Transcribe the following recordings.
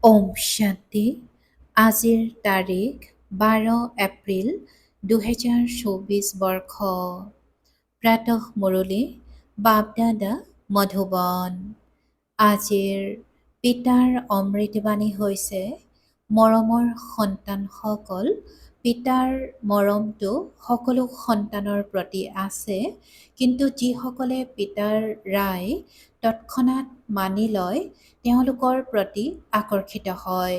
ওম শান্তি। আজিৰ তাৰিখ 12 এপ্ৰিল 2024 বৰ্ষ। প্ৰাতঃ মুৰলী বাপদাদা মধুবন। আজিৰ পিতাৰ অমৃতবাণী হৈছে, মৰমৰ সন্তানসকল, পিতাৰ মৰমটো সকলো সন্তানৰ প্ৰতি আছে, কিন্তু যিসকলে পিতাৰ ৰায় তৎক্ষণাৎ মানি লয় তেওঁলোকৰ প্ৰতি আকৰ্ষিত হয়।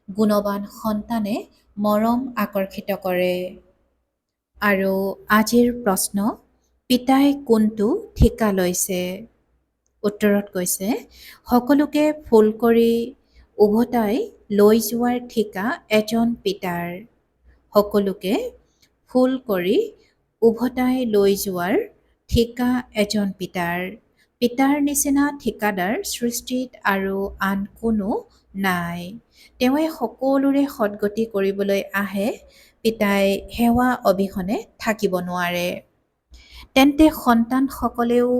গুণৱান সন্তানে মৰম আকৰ্ষিত কৰে। আৰু আজিৰ প্ৰশ্ন, পিতাই কোনটো ঠিকা লৈছে? উত্তৰত কৈছে, সকলোকে ফুল কৰি উভতাই লৈ যোৱাৰ ঠিকা এজন পিতাৰ। সকলোকে ফুল কৰি উভতাই লৈ যোৱাৰ ঠিকা এজন পিতাৰ। পিতাৰ নিচিনা ঠিকাদাৰ সৃষ্টিত আৰু আন কোনো নাই। তেওঁৱে সকলোৰে সদ্গতি কৰিবলৈ আহে। পিতাই সেৱা অবিহনে থাকিব নোৱাৰে। তেন্তে সন্তানসকলেও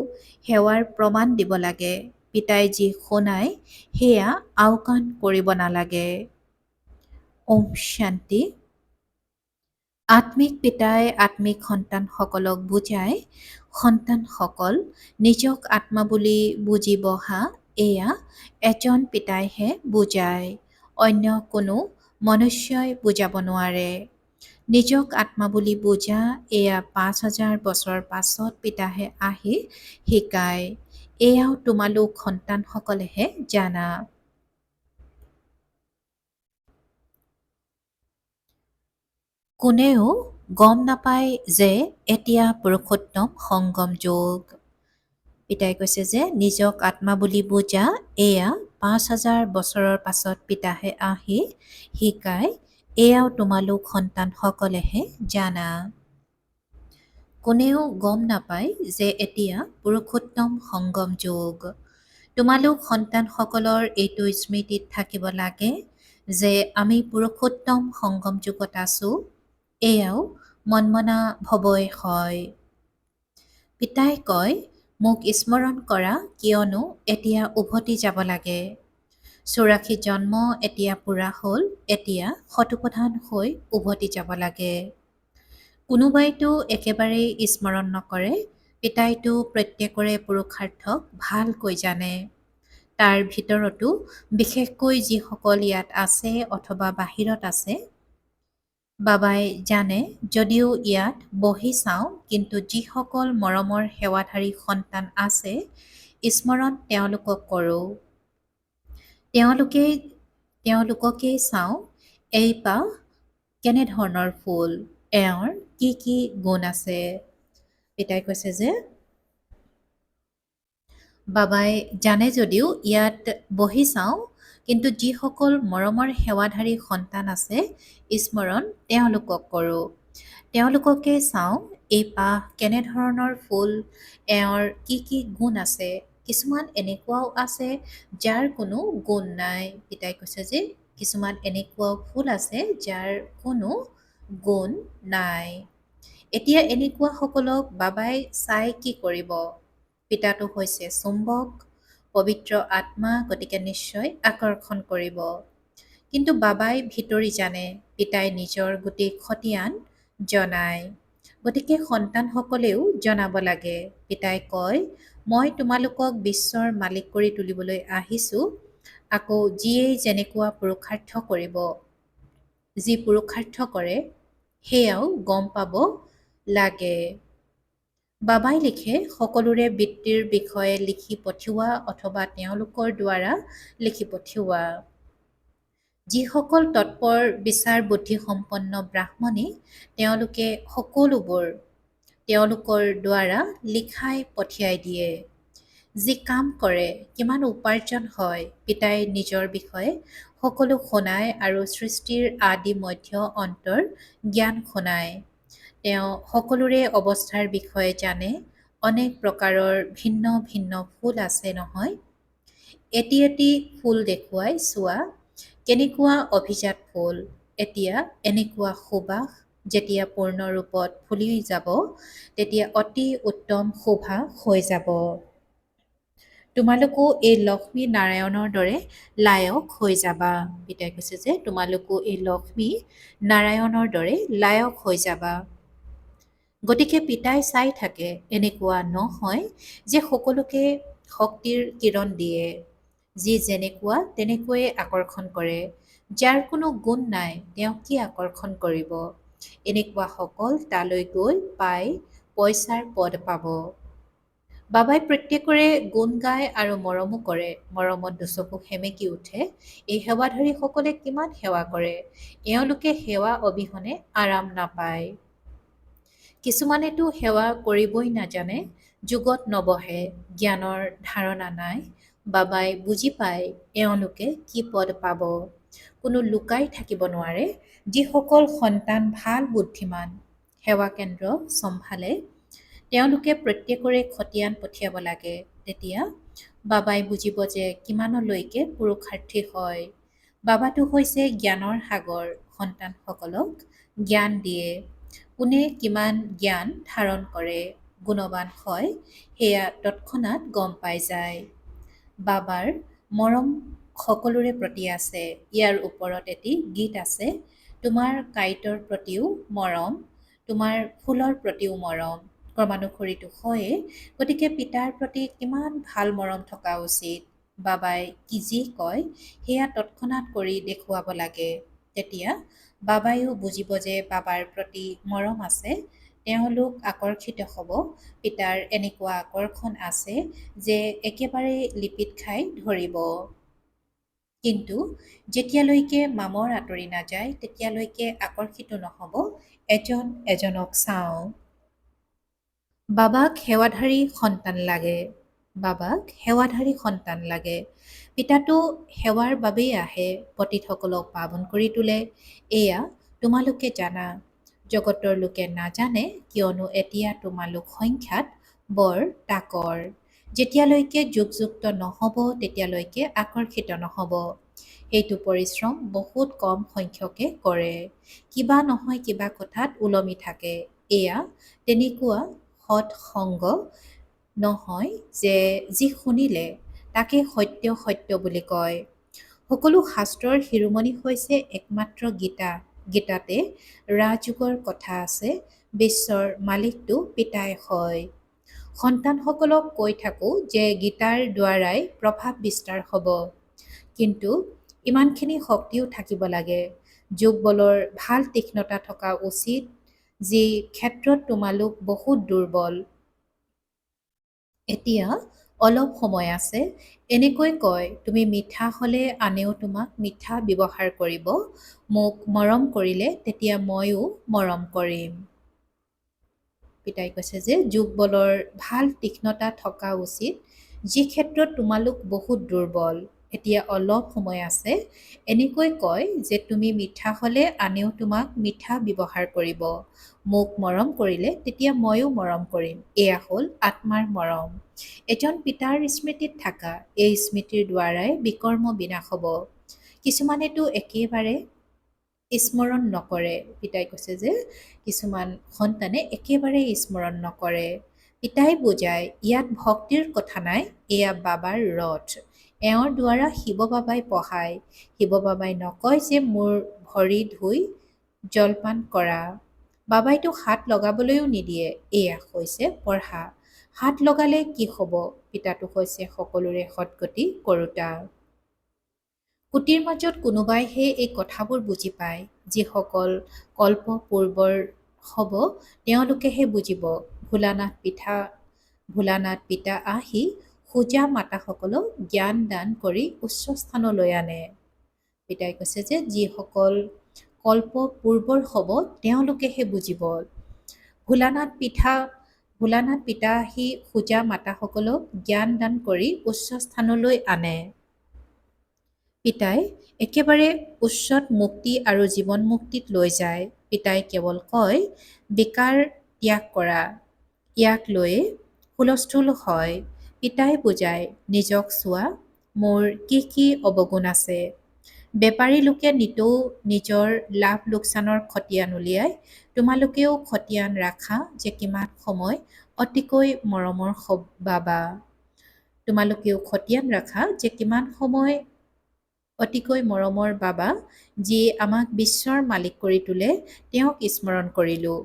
সেৱাৰ প্ৰমাণ দিব লাগে। পিতাই যি শুনায় সেয়া আওকাণ কৰিব নালাগে। ওম শান্তি। আত্মিক পিতাই আত্মিক সন্তানসকলক বুজায়, সন্তানসকল, নিজক আত্মা বুলি বুজি বহা, এয়া এজন পিতাইহে বুজায়। অন্য কোনো মনুষ্যই বুজাব নোৱাৰে। নিজক আত্মা বুলি বুজা, এয়া 5000 বছৰ পাছত পিতাহে আহি শিকায়। এয়াও তোমালোক সন্তানসকলেহে জানা। কোনেও গম নাপায় যে এতিয়া পুৰুষোত্তম সংগম যুগ। পিতাই কৈছে যে নিজক আত্মা বুলি বুজা, এয়া 5000 বছৰৰ পাছত পিতাহে আহি শিকায়। এয়াও তোমালোক সন্তানসকলেহে জানা। কোনেও গম নাপায় যে এতিয়া পুৰুষোত্তম সংগম যুগ। তোমালোক সন্তানসকলৰ এইটো স্মৃতিত থাকিব লাগে যে আমি পুৰুষোত্তম সংগম যুগত আছো। এয়াও মনমনা ভৱই হয়। পিতাই কয়, মোক স্মৰণ কৰা, কিয়নো এতিয়া উভতি যাব লাগে। 84 জন্ম এতিয়া পূৰা হ'ল, এতিয়া শতপ্ৰধান হৈ উভতি যাব লাগে। কোনোবাইতো একেবাৰেই স্মৰণ নকৰে। পিতাইতো প্ৰত্যেকৰে পুৰুষাৰ্থক ভালকৈ জানে। তাৰ ভিতৰতো বিশেষকৈ যিসকল ইয়াত আছে অথবা বাহিৰত আছে, বাবাই জানে, যদিও ইয়াত বহি চাওঁ, কিন্তু যিসকল মৰমৰ সেৱাধাৰী সন্তান আছে, স্মৰণ তেওঁলোকক কৰোঁ। তেওঁলোককেই চাওঁ। এই পাহ কেনেধৰণৰ ফুল, এওঁৰ কি কি গুণ আছে। পিতাই কৈছে যে বাবাই জানে যদিও ইয়াত বহি চাওঁ, কিন্তু যিসকল মৰমৰ সেৱাধাৰী সন্তান আছে, স্মৰণ তেওঁলোকক কৰোঁ। তেওঁলোককে চাওঁ, এই পাহ কেনেধৰণৰ ফুল, এওঁৰ কি কি গুণ আছে। কিছুমান এনেকুৱাও আছে যাৰ কোনো গুণ নাই। পিতাই কৈছে যে কিছুমান এনেকুৱাও ফুল আছে যাৰ কোনো গুণ নাই। এতিয়া এনেকুৱা সকলক বাবাই চাই কি কৰিব? পিতাটো হৈছে চুম্বক, পবিত্ৰ আত্মা, গতিকে নিশ্চয় আকৰ্ষণ কৰিব। কিন্তু বাবাই ভিতৰি জানে, পিতাই নিজৰ গোটেই খতিয়ান জনায়। গতিকে সন্তানসকলেও জনাব লাগে। পিতাই কয়, মই তোমালোকক বিশ্বৰ মালিক কৰি তুলিবলৈ আহিছোঁ। আকৌ যিয়েই যেনেকুৱা পুৰুষাৰ্থ কৰিব, যি পুৰুষাৰ্থ কৰে সেয়াও গম পাব লাগে। বাবাই লিখে, সকলোৰে বৃত্তিৰ বিষয়ে লিখি পঠিওৱা অথবা তেওঁলোকৰ দ্বাৰা লিখি পঠিওৱা। যিসকল তৎপৰ বিচাৰ বুদ্ধি সম্পন্ন ব্ৰাহ্মণী, তেওঁলোকে সকলোবোৰ তেওঁলোকৰ দ্বাৰা লিখাই পঠিয়াই দিয়ে। যি কাম কৰে, কিমান উপাৰ্জন হয়, পিতাই নিজৰ বিষয়ে সকলো শুনায় আৰু সৃষ্টিৰ আদি মধ্য অন্তৰ জ্ঞান শুনায়। তেওঁ সকলোৰে অৱস্থাৰ বিষয়ে জানে। অনেক প্ৰকাৰৰ ভিন্ন ভিন্ন ফুল আছে নহয়। এটি এটি ফুল দেখুৱাই চোৱা, কেনেকুৱা অভিজাত ফুল। এতিয়া এনেকুৱা সুবাস, যেতিয়া পূৰ্ণ ৰূপত ফুলি যাব, তেতিয়া অতি উত্তম সুবাস হৈ যাব। তোমালোকো এই লক্ষ্মী নাৰায়ণৰ দৰে লায়ক হৈ যাবা। পিতাই কৈছে যে তোমালোকো এই লক্ষ্মী নাৰায়ণৰ দৰে লায়ক হৈ যাবা। গতিকে পিতাই চাই থাকে এনেকুৱা নহয় যে সকলোকে শক্তিৰ কিৰণ দিয়ে, যি যেনেকুৱা তেনেকৈয়ে আকৰ্ষণ কৰে। যাৰ কোনো গুণ নাই তেওঁ কি আকৰ্ষণ কৰিব? এনেকুৱাসকল তালৈ গৈ পাই পইচাৰ পদ পাব। বাবাই প্ৰত্যেকৰে গুণ গায় আৰু মৰমো কৰে। মৰমত দুচকু সেমেকি উঠে। এই সেৱাধাৰীসকলে কিমান সেৱা কৰে। এওঁলোকে সেৱা অবিহনে আৰাম নাপায়। কিছুমানেতো সেৱা কৰিবই নাজানে, যুগত নবহে, জ্ঞানৰ ধাৰণা নাই। বাবাই বুজি পায় এওঁলোকে কি পদ পাব। কোনো লুকাই থাকিব নোৱাৰে। যিসকল সন্তান ভাল বুদ্ধিমান, সেৱা কেন্দ্ৰ চম্ভালে, তেওঁলোকে প্ৰত্যেকৰে খতিয়ান পঠিয়াব লাগে। তেতিয়া বাবাই বুজিব যে কিমানলৈকে পুৰুষাৰ্থী হয়। বাবাটো হৈছে জ্ঞানৰ সাগৰ, সন্তানসকলক জ্ঞান দিয়ে। কোনে কিমান জ্ঞান ধাৰণ কৰে, গুণৱান হয়, সেয়া তৎক্ষণাৎ গম পাই যায়। বাবাৰ মৰম সকলোৰে প্ৰতি আছে। ইয়াৰ ওপৰত এটি গীত আছে, তোমাৰ কাঁইটৰ প্ৰতিও মৰম, তোমাৰ ফুলৰ প্ৰতিও মৰম। ক্ৰমানুসৰিতো হয়ে। গতিকে পিতাৰ প্ৰতি কিমান ভাল মৰম থকা উচিত। বাবাই কি যি কয় সেয়া তৎক্ষণাৎ কৰি দেখুৱাব লাগে। তেতিয়া বাবাইও বুজিব যে বাবাৰ প্ৰতি মৰম আছে। তেওঁলোক আকৰ্ষিত হ'ব। পিতাৰ এনেকুৱা আকৰ্ষণ আছে যে একেবাৰে লিপিত খাই ধৰিব। কিন্তু যেতিয়ালৈকে মামৰ আঁতৰি নাযায় তেতিয়ালৈকে আকৰ্ষিত নহ'ব। এজন এজনক চাওঁ। বাবাক সেৱাধাৰী সন্তান লাগে। বাবাক সেৱাধাৰী সন্তান লাগে। পিতাটো সেৱাৰ বাবেই আহে, পতিতসকলক পাৱন কৰি তোলে। এয়া তোমালোকে জানা। জগতৰ লোকে নাজানে, কিয়নো এতিয়া তোমালোক সংখ্যাত বৰ তাকৰ। যেতিয়ালৈকে যুগযুক্ত নহ'ব তেতিয়ালৈকে আকৰ্ষিত নহ'ব। সেইটো পৰিশ্ৰম বহুত কম সংখ্যকে কৰে। কিবা নহয় কিবা কথাত ওলমি থাকে। এয়া তেনেকুৱা সৎ সংগ নহয় যে যি শুনিলে তাকে সত্য সত্য বুলি কয়। সকলো শাস্ত্ৰৰ শিৰোমণি হৈছে একমাত্ৰ গীতা। গীতাতে ৰাজযোগৰ কথা আছে। বিশ্বৰ মালিকটো পিতাই হয়। সন্তানসকলক কৈ থাকোঁ যে গীতাৰ দ্বাৰাই প্ৰভাৱ বিস্তাৰ হ'ব। কিন্তু ইমানখিনি শক্তিও থাকিব লাগে। যোগ বলৰ ভাল তীক্ষ্ণতা থকা উচিত, যি ক্ষেত্ৰত তোমালোক বহুত দুৰ্বল। এতিয়া অলপ সময় আছে। এনেকৈ কয়, তুমি মিঠা হ'লে আনেও তোমাক মিঠা ব্যৱহাৰ কৰিব। মোক মৰম কৰিলে তেতিয়া ময়ো মৰম কৰিম। পিতাই কৈছে যে যোগ বলৰ ভাল তীক্ষ্ণতা থকা উচিত, যি ক্ষেত্ৰত তোমালোক বহুত দুৰ্বল। এতিয়া অলপ সময় আছে। এনেকৈ কয় যে তুমি মিঠা হ'লে আনেও তোমাক মিঠা ব্যৱহাৰ কৰিব। মোক মৰম কৰিলে তেতিয়া ময়ো মৰম কৰিম। এয়া হ'ল আত্মাৰ মৰম। এজন পিতাৰ স্মৃতিত থাকা। এই স্মৃতিৰ দ্বাৰাই বিকৰ্ম বিনাশ হ'ব। কিছুমানেতো একেবাৰে স্মৰণ নকৰে। পিতাই কৈছে যে কিছুমান সন্তানে একেবাৰে স্মৰণ নকৰে। পিতাই বুজায়, ইয়াত ভক্তিৰ কথা নাই, এয়া বাবাৰ ৰথ। এওঁৰ দ্বাৰা শিৱ বাবাই পঢ়ায়। শিৱ বাবাই নকয় যে মোৰ ভৰি ধুই জলপান কৰা। বাবাইতো হাত লগাবলৈও নিদিয়ে। এয়া হৈছে পঢ়া। হাত লগালে কি হ'ব? পিতাটো হৈছে সকলোৰে সদ্গতি কৰোঁতা। কুটিৰ মাজত কোনোবাইহে এই কথাবোৰ বুজি পায়। যিসকল কল্প পূৰ্বৰ হ'ব তেওঁলোকেহে বুজিব। ভোলানাথ পিতা আহি খোজা মাতাসকলক জ্ঞান দান কৰি উচ্চ স্থানলৈ আনে। পিতাই কৈছে যে যিসকল কল্প পূৰ্বৰ হ'ব তেওঁলোকেহে বুজিব। ভোলানাথ পিতা আহি খোজা মাতাসকলক জ্ঞান দান কৰি উচ্চ স্থানলৈ আনে। পিতাই একেবাৰে উচ্চত মুক্তি আৰু জীৱন মুক্তিত লৈ যায়। পিতাই কেৱল কয়, বিকাৰ ত্যাগ কৰা। ইয়াক লৈয়ে হুলস্থুল হয়। পিতাই বুজায়, নিজক চোৱা, মোৰ কি কি অৱগুণ আছে। বেপাৰী লোকে নিতৌ নিজৰ লাভ লোকচানৰ খতিয়ান উলিয়ায়। তোমালোকেও খতিয়ান ৰাখা যে কিমান সময় অতিকৈ মৰমৰ বাবা। তোমালোকেও খতিয়ান ৰাখা যে কিমান সময় অতিকৈ মৰমৰ বাবা যিয়ে আমাক বিশ্বৰ মালিক কৰি তোলে তেওঁক স্মৰণ কৰিলোঁ।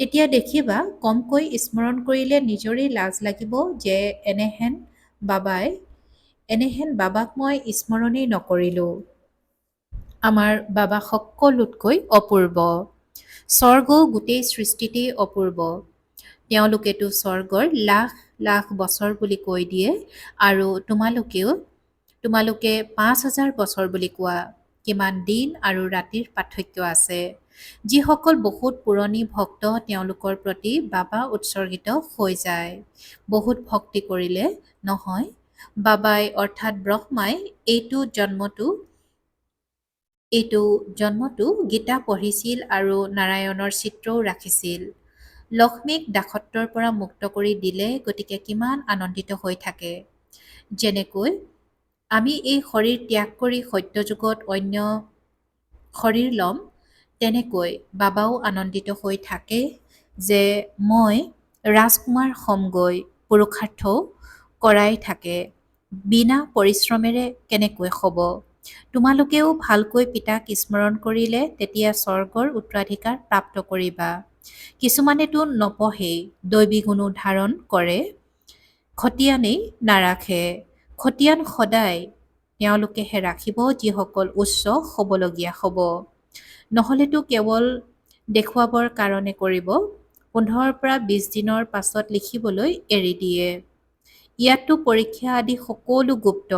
তেতিয়া দেখিবা কমকৈ স্মৰণ কৰিলে নিজৰেই লাজ লাগিব যে এনেহেন বাবাক মই স্মৰণেই নকৰিলোঁ। আমাৰ বাবা সকলোতকৈ অপূৰ্ব। স্বৰ্গও গোটেই সৃষ্টিতেই অপূৰ্ব। তেওঁলোকেতো স্বৰ্গৰ লাখ লাখ বছৰ বুলি কৈ দিয়ে আৰু তোমালোকে ৫,০০০ বছৰ বুলি কোৱা। কিমান দিন আৰু ৰাতিৰ পাৰ্থক্য আছে। যিসকল বহুত পুৰণি ভক্ত তেওঁলোকৰ প্ৰতি বাবা উৎসৰ্গিত হৈ যায়। বহুত ভক্তি কৰিলে নহয়, বাবাই অৰ্থাৎ ব্ৰহ্মাই এইটো জন্মতো গীতা পঢ়িছিল আৰু নাৰায়ণৰ চিত্ৰও ৰাখিছিল। লক্ষ্মীক দাসত্বৰ পৰা মুক্ত কৰি দিলে গতিকে কিমান আনন্দিত হৈ থাকে। যেনেকৈ আমি এই শৰীৰ ত্যাগ কৰি সত্যযুগত অন্য শৰীৰ ল'ম, তেনেকৈ বাবাও আনন্দিত হৈ থাকে যে মই ৰাজকুমাৰ হ'মগৈ। পুৰুষাৰ্থও কৰাই থাকে। বিনা পৰিশ্ৰমেৰে কেনেকৈ হ'ব? তোমালোকেও ভালকৈ পিতাক স্মৰণ কৰিলে তেতিয়া স্বৰ্গৰ উত্তৰাধিকাৰ প্ৰাপ্ত কৰিবা। কিছুমানেতো নপঢ়েই, দৈবী গুণো ধাৰণ কৰে, খতিয়ানেই নাৰাখে। খতিয়ান সদায় তেওঁলোকেহে ৰাখিব যিসকল উচ্চ হ'বলগীয়া হ'ব। নহ'লেতো কেৱল দেখুৱাবৰ কাৰণে কৰিব, ১৫ৰ পৰা ২০ দিনৰ পাছত লিখিবলৈ এৰি দিয়ে। ইয়াততো পৰীক্ষা আদি সকলো গুপ্ত।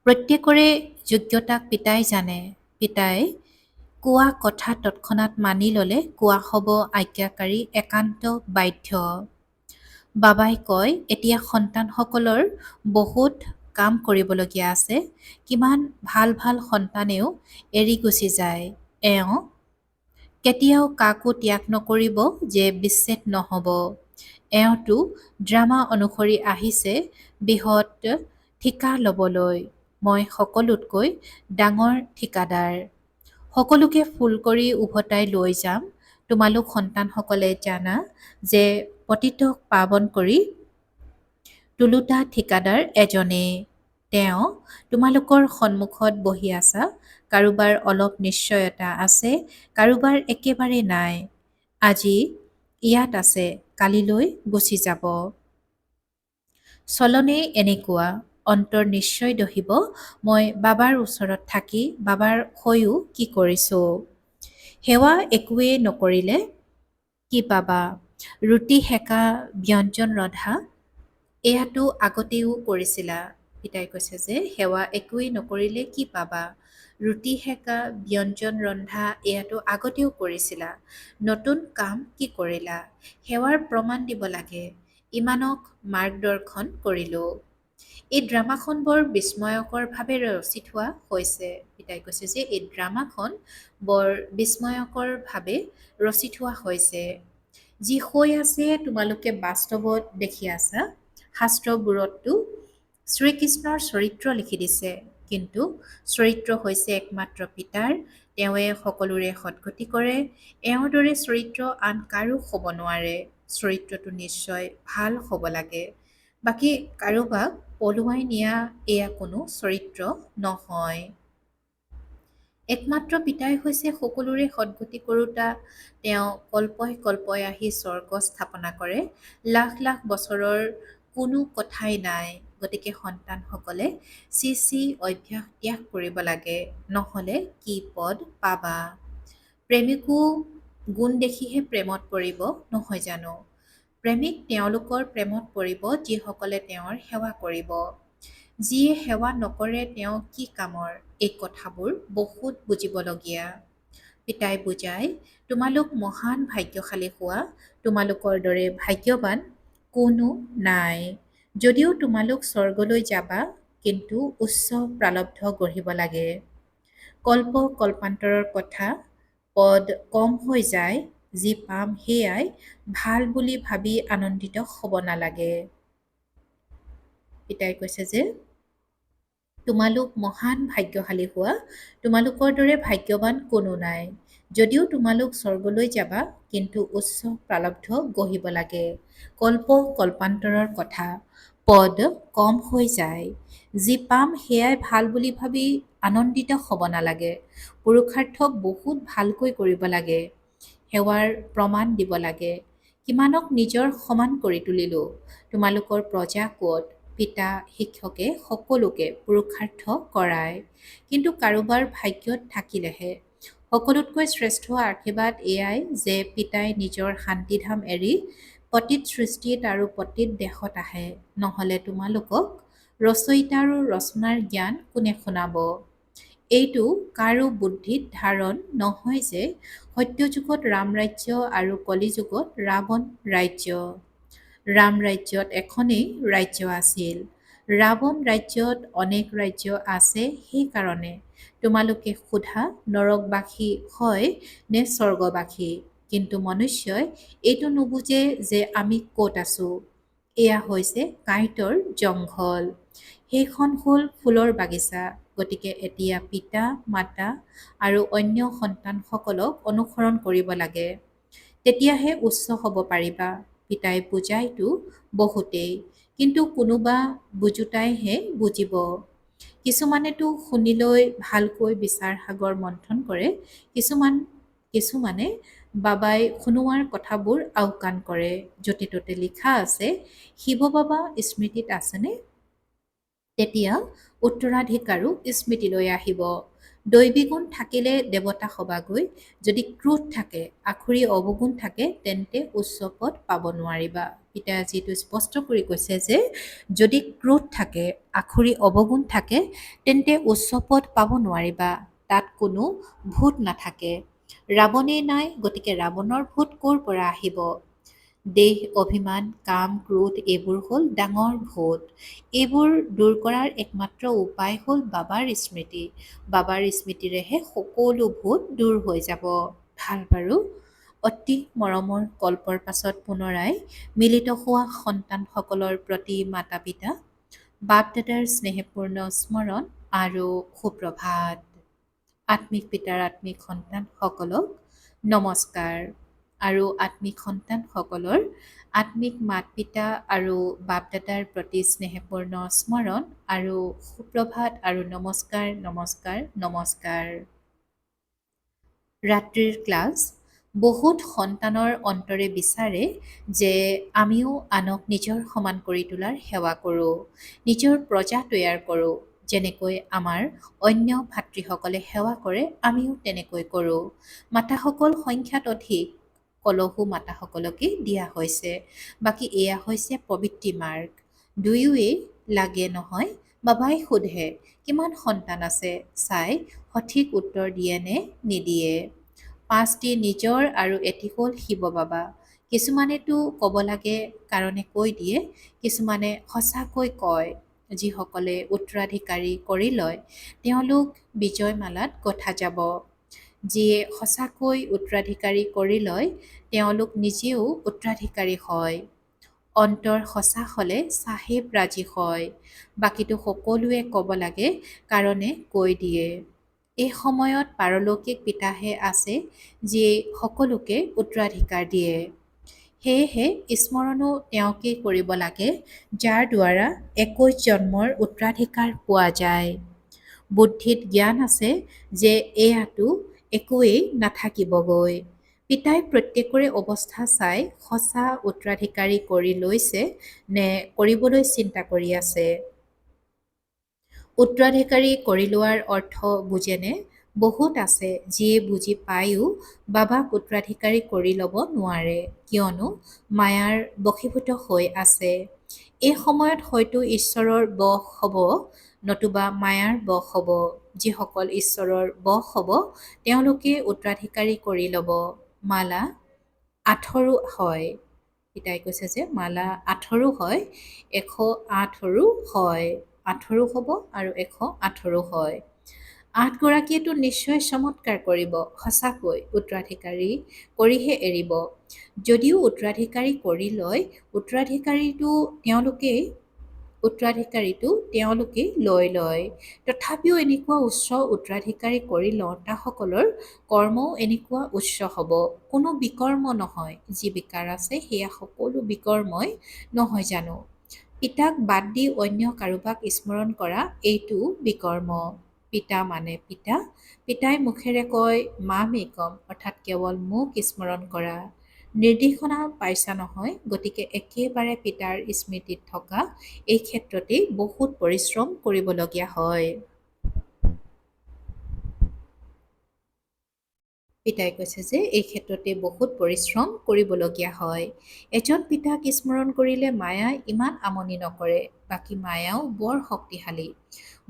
প্ৰত্যেকৰে যোগ্যতাক পিতাই জানে। পিতাই কোৱা কথা তৎক্ষণাৎ মানি ল'লে কোৱা হ'ব আজ্ঞাকাৰী একান্ত বাধ্য। বাবাই কয় এতিয়া সন্তানসকলৰ বহুত কাম কৰিবলগীয়া আছে। কিমান ভাল ভাল সন্তানেও এৰি গুচি যায়। এওঁ কেতিয়াও কাকো ত্যাগ নকৰিব যে বিচ্ছেদ নহ'ব। এওঁতো ড্ৰামা অনুসৰি আহিছে বৃহৎ ঠিকা ল'বলৈ। মই সকলোতকৈ ডাঙৰ ঠিকাদাৰ। সকলোকে ফুল কৰি উভতাই লৈ যাম। তোমালোক সন্তানসকলে জানা যে পতিতক পাৱন কৰি তোলোতা ঠিকাদাৰ এজনেই। তেওঁ তোমালোকৰ সন্মুখত বহি আছা। কাৰোবাৰ অলপ নিশ্চয়তা আছে, কাৰোবাৰ একেবাৰে নাই। আজি ইয়াত আছে, কালিলৈ গুচি যাব। চলনেই এনেকুৱা। অন্তৰ নিশ্চয় দহিব মই বাবাৰ ওচৰত থাকি বাবাৰ হৈও কি কৰিছোঁ। সেৱা একোৱেই নকৰিলে কি পাবা? ৰুটি সেকা, ব্যঞ্জন ৰন্ধা এয়াতো আগতেও কৰিছিলা। পিতাই কৈছে যে সেৱা একোৱেই নকৰিলে কি পাবা? ৰুটি সেকা, ব্যঞ্জন ৰন্ধা এয়াতো আগতেও কৰিছিলা। নতুন কাম কি কৰিলা? সেৱাৰ প্ৰমাণ দিব লাগে। ইমানক মাৰ্গদৰ্শন কৰিলোঁ। এই ড্ৰামাখন বৰ বিস্ময়কৰভাৱে ৰচি থোৱা হৈছে। পিতাই কৈছে যে এই ড্ৰামাখন বৰ বিস্ময়কৰভাৱে ৰচি থোৱা হৈছে। যি হৈ আছে তোমালোকে বাস্তৱত দেখি আছা। শাস্ত্ৰবোৰততো শ্ৰীকৃষ্ণৰ চৰিত্ৰ লিখি দিছে, কিন্তু চৰিত্ৰ হৈছে একমাত্ৰ পিতাৰ। তেওঁৱে সকলোৰে সদ্গতি কৰে। এওঁৰ দৰে চৰিত্ৰ আন কাৰো হ'ব নোৱাৰে। চৰিত্ৰটো নিশ্চয় ভাল হ'ব লাগে। বাকী কাৰোবাক পলুৱাই নিয়া এয়া কোনো চৰিত্ৰ নহয়। একমাত্ৰ পিতাই হৈছে সকলোৰে সদ্গতি কৰোঁতা। তেওঁ কল্পই কল্পই আহি স্বৰ্গ স্থাপনা কৰে। লাখ লাখ বছৰৰ কোনো কথাই নাই। গতিকে সন্তানসকলে অভ্যাস ত্যাগ কৰিব লাগে, নহ'লে কি পদ পাবা। প্ৰেমিকো গুণ দেখিহে প্ৰেমত পৰিব, নহয় জানো? প্ৰেমিক তেওঁলোকৰ প্ৰেমত পৰিব যিসকলে তেওঁৰ সেৱা কৰিব। যিয়ে সেৱা নকৰে তেওঁ কি কামৰ? এই কথাবোৰ বহুত বুজিবলগীয়া। পিতাই বুজায় তোমালোক মহান ভাগ্যশালী হোৱা। তোমালোকৰ দৰে ভাগ্যৱান কোনো নাই। যদিও তোমালোক স্বৰ্গলৈ যাবা, কিন্তু উচ্চ প্ৰাৰব্ধ গঢ়িব লাগে। কল্প কল্পান্তৰৰ কথা, পদ কম হৈ যায়। যি পাম সেয়াই ভাল বুলি ভাবি আনন্দিত হ'ব নালাগে। পিতাই কৈছে যে তোমালোক মহান ভাগ্যশালী হোৱা। তোমালোকৰ দৰে ভাগ্যৱান কোনো নাই। যদিও তোমালোক স্বৰ্গলৈ যাবা, কিন্তু উচ্চ প্ৰাৰব্ধ গঢ়িব লাগে। কল্প কল্পান্তৰৰ কথা, পদ কম হৈ যায়। যি পাম সেয়াই ভাল বুলি ভাবি আনন্দিত হ'ব নালাগে। পুৰুষাৰ্থ বহুত ভালকৈ কৰিব লাগে। সেৱাৰ প্ৰমাণ দিব লাগে। কিমানক নিজৰ সমান কৰি তুলিলোঁ। তোমালোকৰ প্ৰজা ক'ত? পিতা শিক্ষকে সকলোকে পুৰুষাৰ্থ কৰায়, কিন্তু কাৰোবাৰ ভাগ্যত থাকিলেহে। সকলোতকৈ শ্ৰেষ্ঠ আশীৰ্বাদ এয়াই যে পিতাই নিজৰ শান্তিধাম এৰি পতিত সৃষ্টিত আৰু পতিত দেশত আহে, নহ'লে তোমালোকক ৰচয়িতা আৰু ৰচনাৰ জ্ঞান কোনে শুনাব? এইটো কাৰো বুদ্ধিত ধাৰণ নহয় যে সত্যযুগত ৰাম ৰাজ্য আৰু কলিযুগত ৰাৱণ ৰাজ্য। ৰাম ৰাজ্যত এখনেই ৰাজ্য আছিল। ৰাৱণ ৰাজ্যত অনেক ৰাজ্য আছে। সেইকাৰণে তোমালোকে সোধা নৰকবাসী হয় নে স্বৰ্গবাসী? কিন্তু মনুষ্যই এইটো নুবুজে যে আমি ক'ত আছোঁ। এয়া হৈছে কাঁইটৰ জংঘল। সেইখন হ'ল ফুলৰ বাগিচা। গতিকে এতিয়া পিতা, মাতা আৰু অন্য সন্তানসকলক অনুসৰণ কৰিব লাগে। তেতিয়াহে উচ্চ হ'ব পাৰিবা। পিতাই বুজাইতো বহুতেই, কিন্তু কোনোবা বুজোতাইহে বুজিব। কিছুমানেতো শুনি লৈ ভালকৈ বিচাৰ সাগৰ মন্থন কৰে। কিছুমানে বাবাই শুনোৱাৰ কথাবোৰ আওকাণ কৰে। য'তে ত'তে লিখা আছে, শিৱ বাবা স্মৃতিত আছেনে? তেতিয়া উত্তৰাধিকাৰো স্মৃতিলৈ আহিব। দৈবী গুণ থাকিলে দেৱতা হবাগৈ। যদি ক্ৰোধ থাকে, আখুৰি অৱগুণ থাকে, তেন্তে উচ্চ পদ পাব নোৱাৰিবা। পিতাই যিটো স্পষ্ট কৰি কৈছে যে যদি ক্ৰোধ থাকে, আখুৰি অৱগুণ থাকে, তেন্তে উচ্চ পদ পাব নোৱাৰিবা। তাত কোনো ভূত নাথাকে। ৰাৱণেই নাই, গতিকে ৰাৱণৰ ভূত ক'ৰ পৰা আহিব? দেহ, অভিমান, কাম, ক্ৰোধ এইবোৰ হ'ল ডাঙৰ ভূত। এইবোৰ দূৰ কৰাৰ একমাত্ৰ উপায় হ'ল বাবাৰ স্মৃতি। বাবাৰ স্মৃতিৰেহে সকলো ভূত দূৰ হৈ যাব। ভাল বাৰু। অতি মৰমৰ কল্পৰ পাছত পুনৰাই মিলিত হোৱা সন্তানসকলৰ প্ৰতি মাতা পিতা, বাপ দাদাৰ স্নেহপূৰ্ণ স্মৰণ আৰু সুপ্ৰভাত। আত্মিক পিতাৰ আত্মিক সন্তানসকলক নমস্কাৰ। আৰু আত্মিক সন্তানসকলৰ আত্মিক মাত পিতা আৰু বাপ দাদাৰ প্ৰতি স্নেহপূৰ্ণ স্মৰণ আৰু সুপ্ৰভাত আৰু নমস্কাৰ নমস্কাৰ নমস্কাৰ। ৰাত্ৰিৰ ক্লাছ। বহুত সন্তানৰ অন্তৰে বিচাৰে যে আমিও আনক নিজৰ সমান কৰি তোলাৰ সেৱা কৰোঁ, নিজৰ প্ৰজা তৈয়াৰ কৰোঁ। যেনেকৈ আমাৰ অন্য ভাতৃসকলে সেৱা কৰে, আমিও তেনেকৈ কৰোঁ। মাতাসকল সংখ্যাত অধিক, কলহো মাতাসকলকে দিয়া হৈছে। বাকী এয়া হৈছে প্ৰবৃত্তি মাৰ্গ। দুয়োৱে লাগে নহয়। বাবাই সোধে, কিমান সন্তান আছে? চাই সঠিক উত্তৰ দিয়ে নে নিদিয়ে। 5টি নিজৰ আৰু এটি হ'ল শিৱ বাবা। কিছুমানেতো ক'ব লাগে কাৰণে কৈ দিয়ে, কিছুমানে সঁচাকৈ কয়। যিসকলে উত্তৰাধিকাৰী কৰি লয়, তেওঁলোক বিজয়মালাত গঁঠা যাব। যিয়ে সঁচাকৈ উত্তৰাধিকাৰী কৰি লয়, তেওঁলোক নিজেও উত্তৰাধিকাৰী হয়। অন্তৰ সঁচা হ'লে চাহেব ৰাজী হয়। বাকীটো সকলোৱে ক'ব লাগে কাৰণে কৈ দিয়ে। এই সময়ত পাৰলৌকিক পিতাহে আছে, যিয়ে সকলোকে উত্তৰাধিকাৰ দিয়ে। সেয়েহে স্মৰণো তেওঁকেই কৰিব লাগে, যাৰ দ্বাৰা 21 জন্মৰ উত্তৰাধিকাৰ পোৱা যায়। বুদ্ধিত জ্ঞান আছে যে এয়াতো একোৱেই নাথাকিবগৈ। পিতাই প্ৰত্যেকৰে অৱস্থা চাই সঁচা উত্তৰাধিকাৰী কৰি লৈছে নে কৰিবলৈ চিন্তা কৰি আছে। উত্তৰাধিকাৰী কৰি লোৱাৰ অৰ্থ বুজেনে? বহুত আছে যিয়ে বুজি পায়ো বাবাক উত্তৰাধিকাৰী কৰি ল'ব নোৱাৰে, কিয়নো মায়াৰ বশীভূত হৈ আছে। এই সময়ত হয়তো ঈশ্বৰৰ বশ হ'ব, নতুবা মায়াৰ বশ হ'ব। যিসকল ঈশ্বৰৰ বশ হ'ব, তেওঁলোকে উত্তৰাধিকাৰী কৰি ল'ব। মালা 18 হয়। পিতাই কৈছে যে মালা 18 হয়, 108ৰো হয়। 18 হ'ব আৰু 108ৰো হয়। 8 গৰাকীয়েতো নিশ্চয় চমৎকাৰ কৰিব। সঁচাকৈ উত্তৰাধিকাৰী কৰিহে এৰিব। যদিও উত্তৰাধিকাৰী কৰি লয়, উত্তৰাধিকাৰীটো তেওঁলোকেই লৈ লয়। তথাপিও এনেকুৱা উচ্চ উত্তৰাধিকাৰী কৰি লওঁতাসকলৰ কৰ্মও এনেকুৱা উচ্চ হ'ব। কোনো বিকৰ্ম নহয়। যি বিকাৰ আছে সেয়া সকলো বিকৰ্মই নহয় জানো? পিতাক বাদ দি অন্য কাৰোবাক স্মৰণ কৰা এইটো বিকৰ্ম। পিতা মানে পিতা। পিতাই মুখেৰে কয় মাম একম, অৰ্থাৎ কেৱল মোক স্মৰণ কৰা। নিৰ্দেশনা পাইছা নহয়, গতিকে একেবাৰে পিতাৰ স্মৃতিত থকা এই ক্ষেত্ৰতেই বহুত পৰিশ্ৰম কৰিবলগীয়া হয়। পিতাই কৈছে যে এই ক্ষেত্ৰতে বহুত পৰিশ্ৰম কৰিবলগীয়া হয়। এজন পিতাক স্মৰণ কৰিলে মায়াই ইমান আমনি নকৰে, বাকী মায়াও বৰ শক্তিশালী।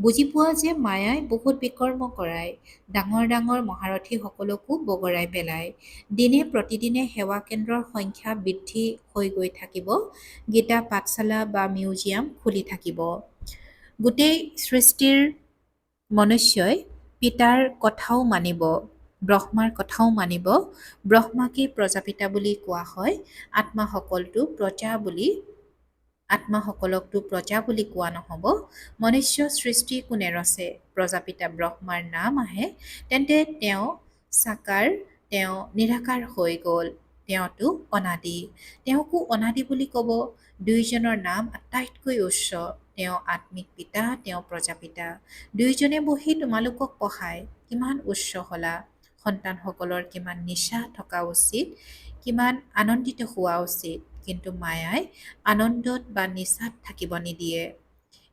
বুজি পোৱা যে মায়াই বহুত বিকৰ্ম কৰায়, ডাঙৰ ডাঙৰ মহাৰথীসকলকো বগৰাই পেলায়। দিনে প্ৰতিদিনে সেৱা কেন্দ্ৰৰ সংখ্যা বৃদ্ধি হৈ গৈ থাকিব, গীতা পাঠশালা বা মিউজিয়াম খুলি থাকিব। গোটেই সৃষ্টিৰ মনুষ্যই পিতাৰ কথাও মানিব, ব্ৰহ্মাৰ কথাও মানিব। ব্ৰহ্মাকেই প্ৰজাপিতা বুলি কোৱা হয়। আত্মাসকলকতো প্ৰজা বুলি কোৱা নহ'ব। মনুষ্য সৃষ্টি কোনে ৰচে? প্ৰজাপিতা ব্ৰহ্মাৰ নাম আহে, তেন্তে তেওঁ সাকাৰ, তেওঁ নিৰাকাৰ হৈ গ'ল। তেওঁতো অনাদি। তেওঁকো অনাদি বুলি ক'ব। দুয়োজনৰ নাম আটাইতকৈ উচ্চ। তেওঁ আত্মিক পিতা, তেওঁ প্ৰজাপিতা। দুয়োজনে বহি তোমালোকক পঢ়ায়। কিমান উচ্চ হলা। সন্তানসকলৰ কিমান নিচা থকা উচিত, কিমান আনন্দিত হোৱা উচিত, কিন্তু মায়াই আনন্দত বা নিচাত থাকিব নিদিয়ে।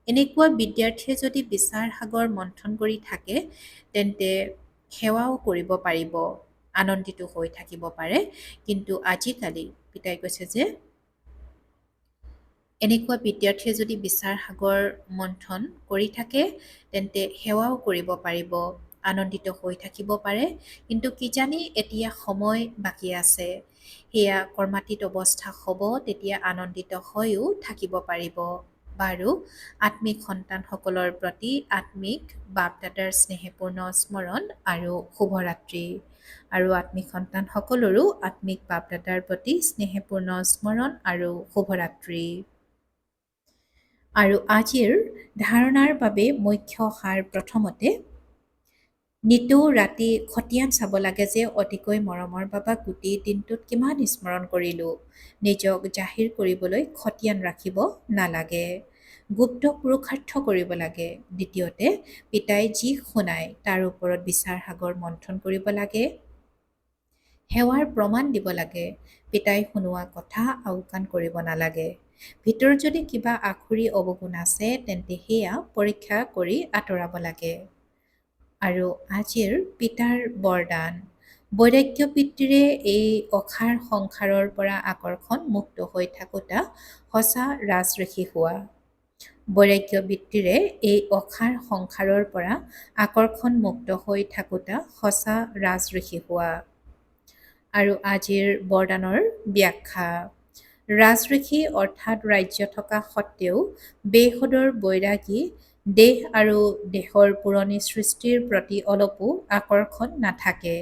এনেকুৱা বিদ্যাৰ্থীয়ে যদি বিচাৰ সাগৰ মন্থন কৰি থাকে, তেন্তে সেৱাও কৰিব পাৰিব, আনন্দিত হৈ থাকিব পাৰে। কিন্তু আজিকালি পিতাই কৈছে যে এনেকুৱা বিদ্যাৰ্থীয়ে যদি বিচাৰ সাগৰ মন্থন কৰি থাকে, তেন্তে সেৱাও কৰিব পাৰিব, আনন্দিত হৈ থাকিব পাৰে। কিন্তু কিজানি এতিয়া সময় বাকী আছে, সেয়া কৰ্মাতীত অৱস্থা হ'ব, তেতিয়া আনন্দিত হৈও থাকিব পাৰিব। বাৰু, আত্মিক সন্তানসকলৰ প্ৰতি আত্মিক বাপ দাদাৰ স্নেহপূৰ্ণ স্মৰণ আৰু শুভৰাত্ৰি। আৰু আত্মিক সন্তানসকলৰো আত্মিক বাপ দাদাৰ প্ৰতি স্নেহপূৰ্ণ স্মৰণ আৰু শুভৰাত্ৰি। আৰু আজিৰ ধাৰণাৰ বাবে মুখ্য সাৰ প্ৰথমতে, নিতৌ ৰাতি খতিয়ান চাব লাগে যে অতিকৈ মৰমৰ বাবাক গোটেই দিনটোত কিমান স্মৰণ কৰিলোঁ। নিজক জাহিৰ কৰিবলৈ খতিয়ান ৰাখিব নালাগে। গুপ্ত পুৰুষাৰ্থ কৰিব লাগে। দ্বিতীয়তে, পিতাই যি শুনায় তাৰ ওপৰত বিচাৰ সাগৰ মন্থন কৰিব লাগে। সেৱাৰ প্ৰমাণ দিব লাগে। পিতাই শুনোৱা কথা আওকাণ কৰিব নালাগে। ভিতৰত যদি কিবা আখুৰি অৱগুণ আছে, তেন্তে সেয়া পৰীক্ষা কৰি আঁতৰাব লাগে। আৰু আজিৰ পিতাৰ বৰদান, বৈৰাগ্য বৃত্তিৰে এই অসাৰ সংসাৰৰ পৰা আকৰ্ষণ মুক্ত হৈ থাকোঁতা সঁচা ৰাজঋষি হোৱা। বৈৰাগ্য বৃত্তিৰে এই অসাৰ সংসাৰৰ পৰা আকৰ্ষণ মুক্ত হৈ থাকোঁতা সঁচা ৰাজঋষি হোৱা। আৰু আজিৰ বৰদানৰ ব্যাখ্যা, ৰাজঋষি অৰ্থাৎ ৰাজ্য থকা সত্ত্বেও বেসদৰ বৈৰাগী, দেহ আৰু দেহৰ পুৰণি সৃষ্টিৰ প্ৰতি অলপো আকৰ্ষণ নাথাকে,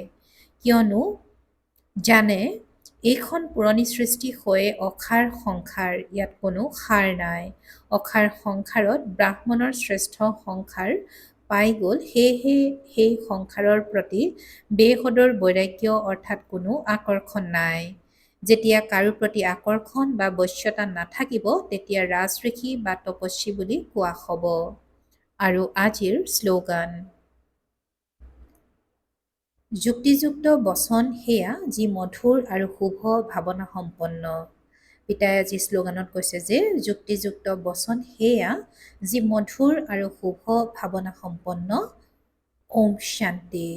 কিয়নো জানে এইখন পুৰণি সৃষ্টি হৈয়ে অসাৰ সংসাৰ, ইয়াত কোনো সাৰ নাই। অসাৰ সংসাৰত ব্ৰাহ্মণৰ শ্ৰেষ্ঠ সংসাৰ পাই গ'ল, সেয়েহে সেই সংসাৰৰ প্ৰতি বেসদৰ বৈৰাগ্য অৰ্থাৎ কোনো আকৰ্ষণ নাই। যেতিয়া কাৰো প্ৰতি আকৰ্ষণ বা বশ্যতা নাথাকিব, তেতিয়া ৰাজঋষি বা তপস্বী বুলি কোৱা হ'ব। আৰু আজিৰ শ্লোগান, যুক্তিযুক্ত বচন সেয়া যি মধুৰ আৰু শুভ ভাৱনা সম্পন্ন। পিতাই আজি শ্লোগানত কৈছে যে যুক্তিযুক্ত বচন সেয়া যি মধুৰ আৰু শুভ ভাৱনা সম্পন্ন। ওম শান্তি।